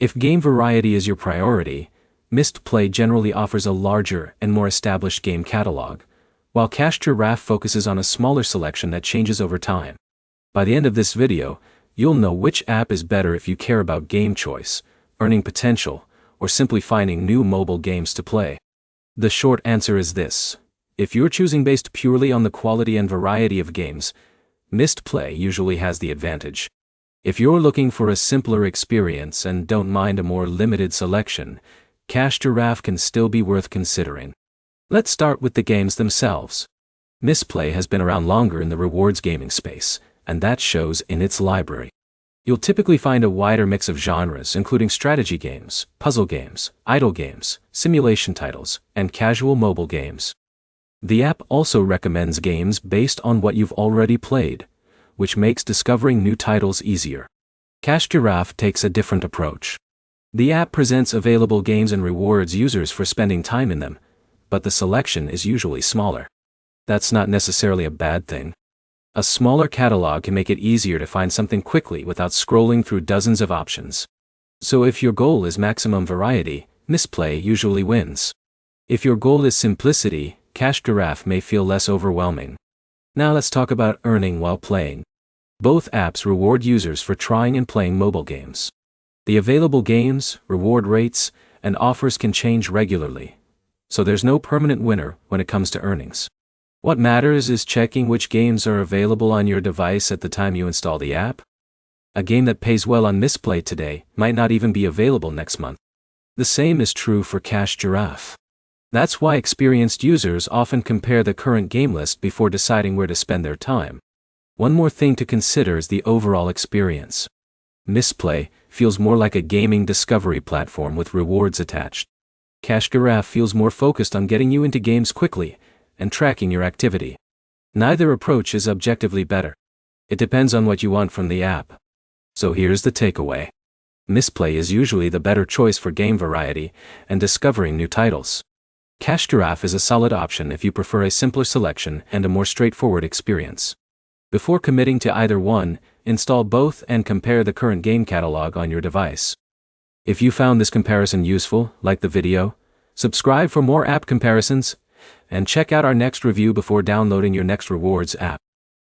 If game variety is your priority, Mistplay generally offers a larger and more established game catalog, while Giraffe focuses on a smaller selection that changes over time. By the end of this video, you'll know which app is better if you care about game choice, earning potential, or simply finding new mobile games to play. The short answer is this: if you're choosing based purely on the quality and variety of games, Mistplay usually has the advantage. If you're looking for a simpler experience and don't mind a more limited selection, Giraffe can still be worth considering. Let's start with the games themselves. Mistplay has been around longer in the rewards gaming space, and that shows in its library. You'll typically find a wider mix of genres, including strategy games, puzzle games, idle games, simulation titles, and casual mobile games. The app also recommends games based on what you've already played, which makes discovering new titles easier. Giraffe takes a different approach. The app presents available games and rewards users for spending time in them, but the selection is usually smaller. That's not necessarily a bad thing. A smaller catalog can make it easier to find something quickly without scrolling through dozens of options. So if your goal is maximum variety, Mistplay usually wins. If your goal is simplicity, Giraffe may feel less overwhelming. Now let's talk about earning while playing. Both apps reward users for trying and playing mobile games. The available games, reward rates, and offers can change regularly, so there's no permanent winner when it comes to earnings. What matters is checking which games are available on your device at the time you install the app. A game that pays well on Mistplay today might not even be available next month. The same is true for Giraffe. That's why experienced users often compare the current game list before deciding where to spend their time. One more thing to consider is the overall experience. Mistplay feels more like a gaming discovery platform with rewards attached. Giraffe feels more focused on getting you into games quickly and tracking your activity. Neither approach is objectively better. It depends on what you want from the app. So here's the takeaway. Mistplay is usually the better choice for game variety and discovering new titles. Giraffe is a solid option if you prefer a simpler selection and a more straightforward experience. Before committing to either one, install both and compare the current game catalog on your device. If you found this comparison useful, like the video, subscribe for more app comparisons, and check out our next review before downloading your next rewards app.